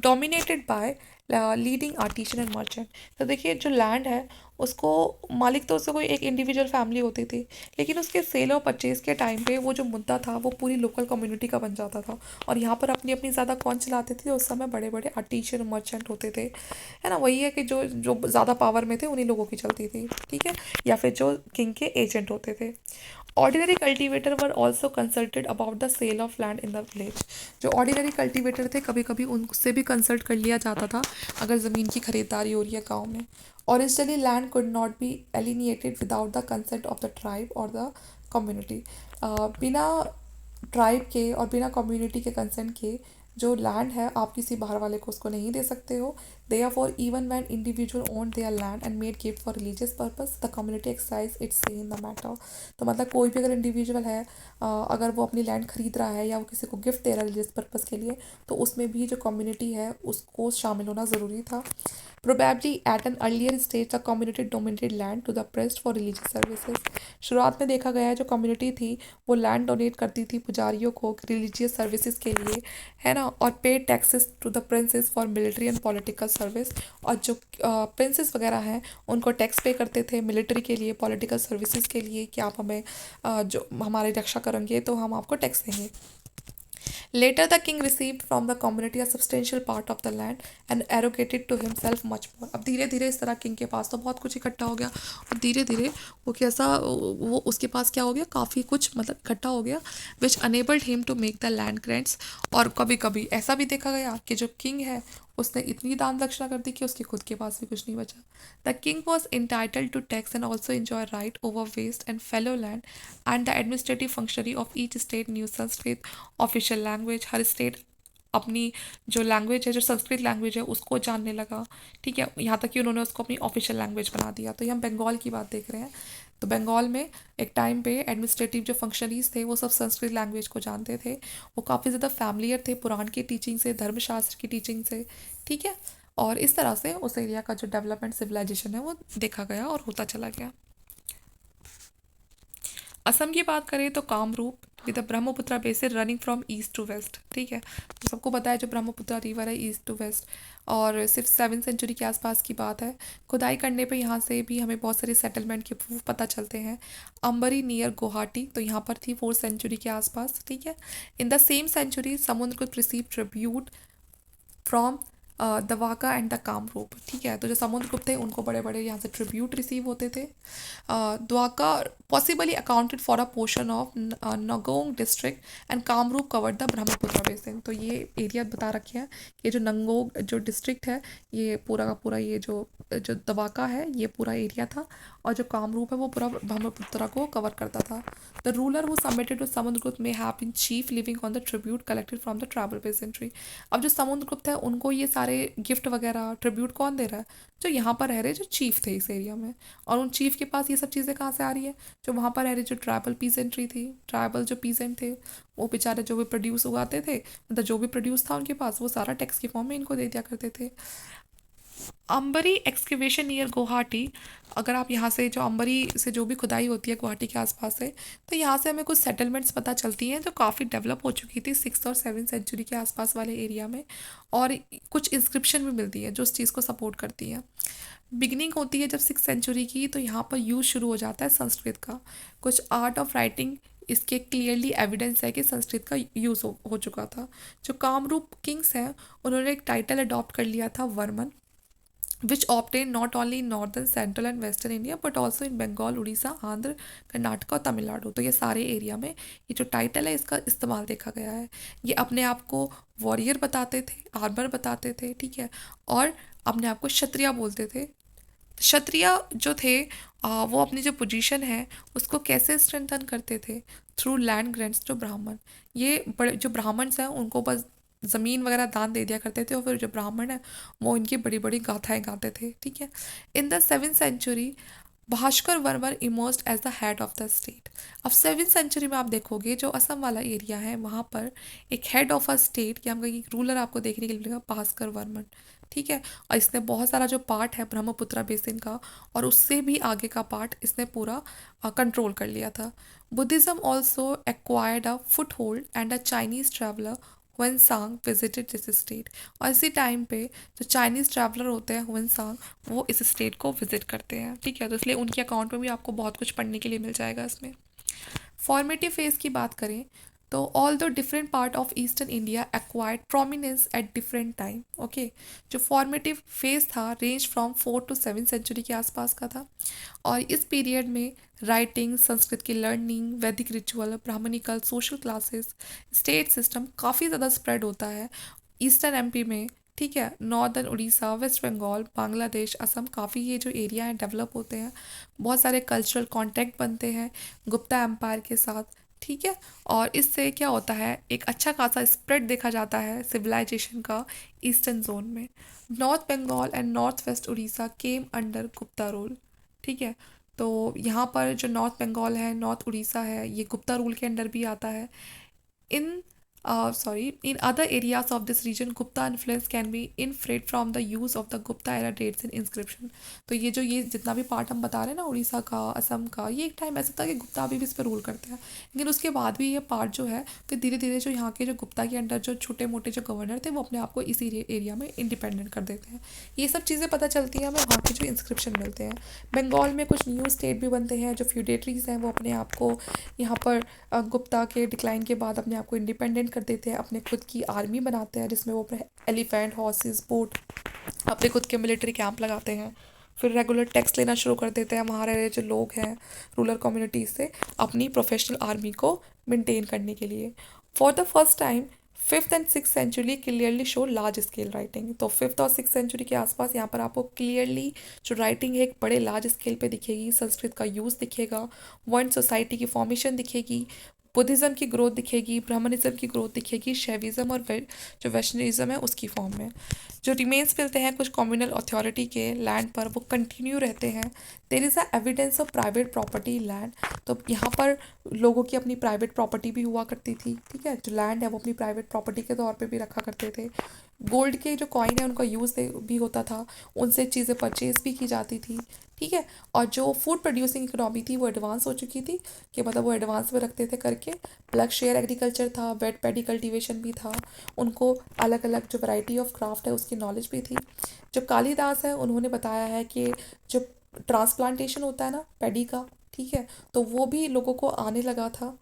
dominated by leading artisan and merchant. तो देखिए जो लैंड है उसको मालिक तो उससे कोई एक इंडिविजुअल फैमिली होती थी, लेकिन उसके सेल और परचेज के टाइम पे वो जो मुद्दा था वो पूरी लोकल कम्युनिटी का बन जाता था। और यहाँ पर अपनी अपनी ज़्यादा कौन चलाते थे उस समय, बड़े बड़े आर्टिशन और मर्चेंट होते थे, है ना। वही है कि जो जो ज़्यादा पावर में थे उन्हीं लोगों की चलती थी, ठीक है, या फिर जो किंग के एजेंट होते थे। Ordinary cultivator were also consulted about the sale of land in the village. जो ऑर्डिनरी कल्टिवेटर थे कभी कभी उनसे भी कंसल्ट कर लिया जाता था अगर ज़मीन की खरीदारी हो रही है गाँव में। Originally land could not be alienated without the consent of the tribe और द कम्युनिटी। बिना ट्राइब के और बिना कम्युनिटी के कंसेंट के जो लैंड है आप किसी बाहर वाले को उसको नहीं दे सकते हो। Therefore, even when individual owned their land and made gift for religious purpose, the community exercised its say in the matter। तो मतलब कोई भी अगर इंडिविजुअल है अगर वो अपनी लैंड खरीद रहा है या वो किसी को गिफ्ट दे रहा है रिलीजियस पर्पज़ के लिए, तो उसमें भी जो कम्युनिटी है उसको शामिल होना ज़रूरी था। Probably at an earlier stage, the community donated land to the priest for religious services। शुरुआत में देखा गया है जो कम्युनिटी थी वो लैंड डोनेट करती थी पुजारियों को रिलीजियस सर्विसेज के लिए, है ना, और pay taxes to the princes for military and political service. और जो प्रिंसेस वगैरह हैं उनको टैक्स पे करते थे मिलिट्री के लिए, पॉलिटिकल सर्विसेज के लिए, कि आप हमें जो हमारी रक्षा करेंगे तो हम आपको टैक्स देंगे। Later, the king received from the community a substantial part of the land and arrogated to himself much more। अब धीरे धीरे इस तरह किंग के पास तो बहुत कुछ इकट्ठा हो गया और धीरे धीरे वो कैसा वो उसके पास क्या हो गया, काफ़ी कुछ मतलब इकट्ठा हो गया, which enabled him to make the land grants. और कभी कभी ऐसा भी देखा गया कि जो किंग है उसने इतनी दान दक्षिणा कर दी कि उसके खुद के पास भी कुछ नहीं बचा। The king was entitled to tax and also enjoy right over waste and fallow land and the administrative functionary of each state new Sanskrit official language. हर स्टेट अपनी जो लैंग्वेज है, जो संस्कृत लैंग्वेज है, उसको जानने लगा, ठीक है, यहाँ तक कि उन्होंने उसको अपनी ऑफिशियल लैंग्वेज बना दिया। तो ये हम बंगाल की बात देख रहे हैं। तो बंगाल में एक टाइम पे एडमिनिस्ट्रेटिव जो फंक्शनरीज थे वो सब संस्कृत लैंग्वेज को जानते थे, वो काफ़ी ज़्यादा फैमिलियर थे पुराण की टीचिंग से, धर्मशास्त्र की टीचिंग से, ठीक है। और इस तरह से उस एरिया का जो डेवलपमेंट सिविलाइजेशन है वो देखा गया और होता चला गया। असम की बात करें तो Kamarupa with the Brahmaputra basin running from east to west, ठीक है। तो सबको पता है जो ब्रह्मपुत्रा रिवर है ईस्ट टू वेस्ट, और सिर्फ 7th सेंचुरी के आसपास की बात है। खुदाई करने पे यहाँ से भी हमें बहुत सारे सेटलमेंट के प्रूफ पता चलते हैं। अंबरी नियर गुवाहाटी, तो यहाँ पर थी 4th सेंचुरी के आसपास, ठीक है। In the same century Samudragupta receive tribute from Davaka and the Kamrup, ठीक है। तो जो समुद्रगुप्त थे उनको बड़े बड़े यहाँ से ट्रिब्यूट रिसीव होते थे। Davaka possibly accounted for a portion of Nowgong district and Kamrup covered the Brahmaputra basin. तो ये एरिया बता रखे हैं कि जो नंगोंग जो डिस्ट्रिक्ट है ये पूरा का पूरा ये जो दवाका है ये पूरा एरिया था, और जो कामरूप है वो पूरा ब्रह्मपुत्र को कवर करता था। The ruler who submitted to Samudragupta may have been chief living on the tribute collected from the tribal peasantry. अब जो समुद्रगुप्त है उनको ये सारी सारे गिफ्ट वगैरह ट्रिब्यूट कौन दे रहा है? जो यहाँ पर रह रहे जो चीफ थे इस एरिया में। और उन चीफ के पास ये सब चीज़ें कहाँ से आ रही है? जो वहाँ पर रह रहे जो ट्राइबल पीजेंट्री थी, ट्राइबल जो पीजेंट थे, वो बेचारे जो भी प्रोड्यूस उगाते थे, मतलब जो भी प्रोड्यूस था उनके पास, वो सारा टैक्स की फॉर्म में इनको दे दिया करते थे। अंबरी एक्सकेवेशन नियर गुवाहाटी, अगर आप यहाँ से जो अंबरी से जो भी खुदाई होती है गुवाहाटी के आसपास से, तो यहाँ से हमें कुछ सेटलमेंट्स पता चलती हैं जो काफ़ी डेवलप हो चुकी थी 6th और 7th सेंचुरी के आसपास वाले एरिया में। और कुछ इंस्क्रिप्शन भी मिलती है जो उस चीज़ को सपोर्ट करती है। बिगनिंग होती है जब 6th सेंचुरी की, तो यहाँ पर यूज़ शुरू हो जाता है संस्कृत का। कुछ आर्ट ऑफ राइटिंग इसके क्लियरली एविडेंस है कि संस्कृत का यूज़ हो चुका था। जो कामरूप किंग्स हैं, उन्होंने एक टाइटल अडॉप्ट कर लिया था Varman, which obtained not only in northern, central and western India but also in Bengal, Orissa, Andhra, Karnataka और तमिलनाडु। तो ये सारे एरिया में ये जो टाइटल है इसका इस्तेमाल देखा गया है। ये अपने आप को वॉरियर बताते थे, आर्मर बताते थे, ठीक है, और अपने आप को क्षत्रिय बोलते थे। क्षत्रिय जो थे वो अपनी जो पोजीशन है उसको कैसे स्ट्रेंथन करते थे? थ्रू लैंड ग्रेंट्स टू ब्राह्मण। ये बड़े जो ब्राह्मण्स हैं उनको बस ज़मीन वगैरह दान दे दिया करते थे, और फिर जो ब्राह्मण है वो इनकी बड़ी बड़ी गाथाएं गाते थे, ठीक है। In the 7th century Bhaskar Varman emerged as the head of the state. अब 7th सेंचुरी में आप देखोगे जो असम वाला एरिया है वहाँ पर एक हेड ऑफ अ स्टेट या हम कहेंगे रूलर आपको देखने के लिए मिलेगा, भास्कर वर्मन, ठीक है। और इसने बहुत सारा जो पार्ट है ब्रह्मपुत्रा बेसिन का और उससे भी आगे का पार्ट इसने पूरा कंट्रोल कर लिया था। Buddhism also acquired a foot hold and a Chinese traveller Hiuen Tsang visited this state. और इसी टाइम पे जो चाइनीज़ ट्रैवलर होते हैं हुएनसांग, वो इस स्टेट को विजिट करते हैं, ठीक है। तो इसलिए उनके अकाउंट में भी आपको बहुत कुछ पढ़ने के लिए मिल जाएगा इसमें। फॉर्मेटिव फेज की बात करें तो although different part of eastern India acquired prominence at different time, okay. जो फॉर्मेटिव फेज था range from 4th to 7th century के आसपास का था। और इस पीरियड में राइटिंग, संस्कृत की लर्निंग, वैदिक ritual, brahmanical, social classes, state system काफ़ी ज़्यादा स्प्रेड होता है ईस्टर्न एमपी में, ठीक है। नॉर्दर्न उड़ीसा, वेस्ट बंगाल, बांग्लादेश, असम, काफ़ी ये जो एरिया हैं डेवलप होते हैं। बहुत सारे कल्चरल कॉन्टैक्ट बनते हैं गुप्ता एम्पायर के साथ, ठीक है। और इससे क्या होता है, एक अच्छा खासा स्प्रेड देखा जाता है सिविलाइजेशन का ईस्टर्न जोन में। North Bengal and north west Orissa came under Gupta rule, ठीक है। तो यहाँ पर जो नॉर्थ बंगाल है, नॉर्थ उड़ीसा है, ये गुप्ता रूल के अंडर भी आता है। इन in other areas of this region Gupta influence can be inferred from the use of the Gupta era dates in inscription। तो ये जो ये जितना भी पार्ट हम बता रहे हैं ना उड़ीसा का, असम का, ये एक टाइम ऐसा था कि गुप्ता अभी भी इस पर रूल करते हैं, लेकिन उसके बाद भी ये पार्ट जो है फिर धीरे धीरे जो यहाँ के जो गुप्ता के अंडर जो छोटे मोटे जो गवर्नर थे वो अपने आप को इसी एरिया में इंडिपेंडेंट कर देते हैं। ये सब चीज़ें पता चलती हैं हमें वहाँ के जो इंस्क्रिप्शन मिलते हैं। बंगाल में कुछ न्यू स्टेट भी बनते हैं, जो फ्यूडेटरीज हैं वो अपने आप को यहाँ पर गुप्ता के डिक्लाइन के बाद अपने आप को इंडिपेंडेंट कर देते हैं, अपने खुद की आर्मी बनाते हैं जिसमें वो अपने एलिफेंट, हॉर्सेस, बोट, अपने खुद के मिलिट्री कैंप लगाते हैं। फिर रेगुलर टैक्स लेना शुरू कर देते हैं वहाँ रहे जो लोग हैं रूरल कम्युनिटीज़ से अपनी प्रोफेशनल आर्मी को मेंटेन करने के लिए। For the first time 5th and 6th century clearly show large scale writing. तो 5th और 6th सेंचुरी के आसपास यहाँ पर आपको क्लियरली जो राइटिंग है एक बड़े लार्ज स्केल पे दिखेगी, संस्कृत का यूज़ दिखेगा, वन सोसाइटी की फॉर्मेशन दिखेगी, बुद्धिज़्म की ग्रोथ दिखेगी, ब्राह्मणिज्म की ग्रोथ दिखेगी, शैविज़्म और जो वैष्णविज्म है उसकी फॉर्म में। जो रिमेन्स मिलते हैं कुछ कम्युनल अथॉरिटी के लैंड पर वो कंटिन्यू रहते हैं। There is a evidence of private property land. तो यहाँ पर लोगों की अपनी प्राइवेट प्रॉपर्टी भी हुआ करती थी, ठीक है। जो लैंड है वो अपनी प्राइवेट प्रॉपर्टी के तौर पे भी रखा करते थे। गोल्ड के जो कॉइन है उनका यूज़ भी होता था, उनसे चीज़ें परचेज भी की जाती थी, ठीक है। और जो फूड प्रोड्यूसिंग इकोनॉमी थी वो एडवांस हो चुकी थी, कि मतलब वो एडवांस में रखते थे करके। प्लग शेयर एग्रीकल्चर था, वेट पैडी कल्टीवेशन भी था, उनको अलग अलग जो वैरायटी ऑफ क्राफ्ट है उसकी नॉलेज भी थी। जो कालिदास है उन्होंने बताया है कि जो ट्रांसप्लांटेशन होता है ना पैडी का, ठीक है, तो वो भी लोगों को आने लगा था।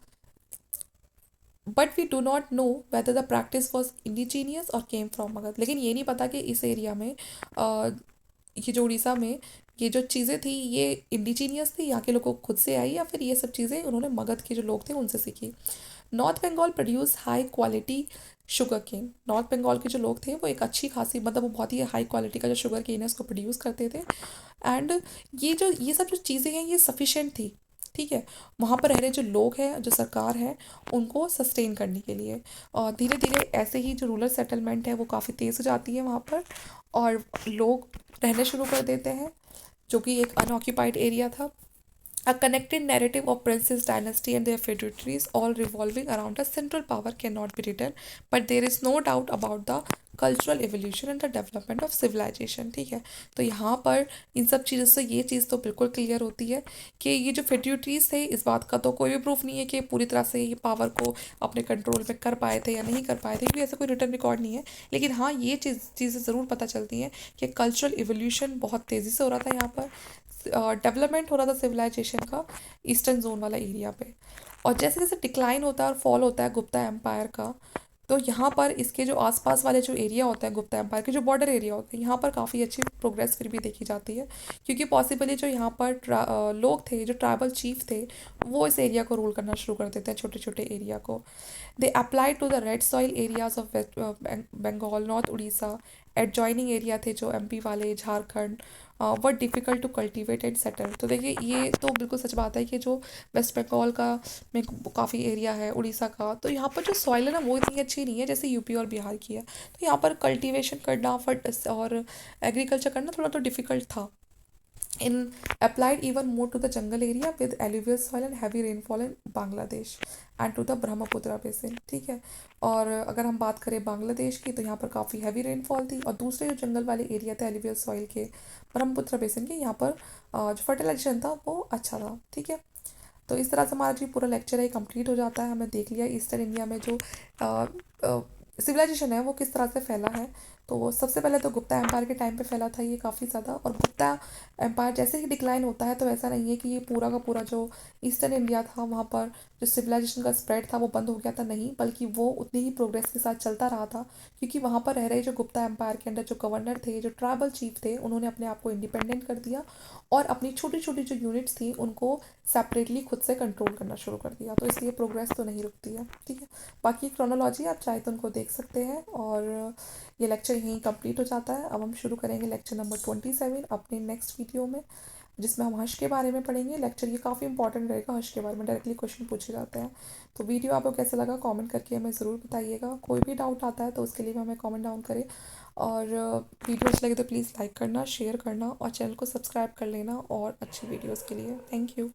But we do not know whether the practice was indigenous or came from Magadh. लेकिन ये नहीं पता कि इस एरिया में ये जो उड़ीसा में ये जो चीज़ें थी ये इंडिजीनियस थी, यहाँ के लोगों को खुद से आई, या फिर ये सब चीज़ें उन्होंने मगध के जो लोग थे उनसे सीखी। North Bengal produce high quality sugar cane. North Bengal के जो लोग थे वो एक अच्छी खासी मतलब वो बहुत ही हाई क्वालिटी का जो शुगर केन है उसको प्रोड्यूस करते थे। एंड ये सब जो चीज़ें हैं ये सफिशेंट थी ठीक है, वहाँ पर रह रहे जो लोग हैं, जो सरकार है, उनको सस्टेन करने के लिए। और धीरे धीरे ऐसे ही जो रूरल सेटलमेंट है वो काफ़ी तेज़ हो जाती है वहाँ पर, और लोग रहने शुरू कर देते हैं, जो कि एक अनऑक्यूपाइड एरिया था। A connected narrative of Princess dynasty and their feudatories, all revolving around a central power, cannot be written, but there is no doubt about the cultural evolution and the development of civilisation. ठीक है, तो यहाँ पर इन सब चीज़ों से ये चीज़ तो बिल्कुल क्लियर होती है कि ये जो फेड्यूटरीज थे, इस बात का तो कोई भी प्रूफ नहीं है कि पूरी तरह से ये पावर को अपने कंट्रोल में कर पाए थे या नहीं कर पाए थे, क्योंकि ऐसा कोई रिटर्न रिकॉर्ड नहीं है। लेकिन हाँ, ये चीज़ें ज़रूर पता चलती हैं कि कल्चरल एवोल्यूशन बहुत तेज़ी से हो रहा था यहाँ पर, डेवलपमेंट हो रहा था सिविलाइजेशन का ईस्टर्न जोन वाला एरिया पे। और जैसे जैसे डिक्लाइन होता है और फॉल होता है गुप्ता एम्पायर का, तो यहाँ पर इसके जो आसपास वाले जो एरिया होता है गुप्ता एम्पायर के, जो बॉर्डर एरिया होते हैं, यहाँ पर काफ़ी अच्छी प्रोग्रेस फिर भी देखी जाती है, क्योंकि पॉसिबली जो यहाँ पर लोग थे, जो ट्राइबल चीफ थे, वो इस एरिया को रूल करना शुरू कर देते हैं, छोटे छोटे एरिया को। They apply to the red soil areas of west Bengal, north Orissa, adjoining area थे जो एमपी वाले, Jharkhand, were difficult to cultivate and settle. तो देखिए, ये तो बिल्कुल सच बात है कि जो वेस्ट बंगाल का में काफ़ी एरिया है, उड़ीसा का, तो यहाँ पर जो सॉइल है ना वो इतनी अच्छी नहीं है जैसे यूपी और बिहार की है। तो यहाँ पर कल्टीवेशन करना और एग्रीकल्चर करना थोड़ा तो डिफ़िकल्ट था। in applied even more to the jungle area with alluvial soil and heavy rainfall in Bangladesh and to the Brahmaputra basin। ठीक है, और अगर हम बात करें बांग्लादेश की, तो यहाँ पर काफ़ी हैवी रेनफॉल थी, और दूसरे जो जंगल वाले एरिया थे एलिवियल सॉइल के, ब्रह्मपुत्र बेसिन के, यहाँ पर जो फर्टिलाइजेशन था वो अच्छा था। ठीक है, तो इस तरह से हमारा जो पूरा लेक्चर है कंप्लीट हो जाता है। हमने देख लिया ईस्टर्न इंडिया में जो सिविलाइजेशन है वो किस तरह से फैला है। तो सबसे पहले तो गुप्ता एम्पायर के टाइम पे फैला था ये काफ़ी ज़्यादा, और गुप्ता एम्पायर जैसे ही डिक्लाइन होता है, तो ऐसा नहीं है कि ये पूरा का पूरा जो ईस्टर्न इंडिया था वहाँ पर जो सिविलाइजेशन का स्प्रेड था वो बंद हो गया था, नहीं, बल्कि वो उतनी ही प्रोग्रेस के साथ चलता रहा था, क्योंकि वहाँ पर रह रहे जो गुप्ता एम्पायर के अंदर जो गवर्नर थे, जो ट्राइबल चीफ थे, उन्होंने अपने आप को इंडिपेंडेंट कर दिया और अपनी छोटी छोटी जो यूनिट्स थी उनको सेपरेटली खुद से कंट्रोल करना शुरू कर दिया। तो इसलिए प्रोग्रेस तो नहीं रुकती है। ठीक है, बाकी क्रोनोलॉजी आप चाहे तो उनको देख सकते हैं। और ये लेक्चर यहीं कंप्लीट हो जाता है। अब हम शुरू करेंगे लेक्चर नंबर 27 अपने नेक्स्ट वीडियो में, जिसमें हम हर्ष के बारे में पढ़ेंगे। लेक्चर ये काफ़ी इंपॉर्टेंट रहेगा, हर्ष के बारे में डायरेक्टली क्वेश्चन पूछे जाते हैं। तो वीडियो आपको कैसा लगा कमेंट करके हमें ज़रूर बताइएगा। कोई भी डाउट आता है तो उसके लिए भी हमें कमेंट डाउन करें। और वीडियो अच्छी लगे तो प्लीज़ लाइक करना, शेयर करना और चैनल को सब्सक्राइब कर लेना और अच्छी वीडियोज़ के लिए। Thank you.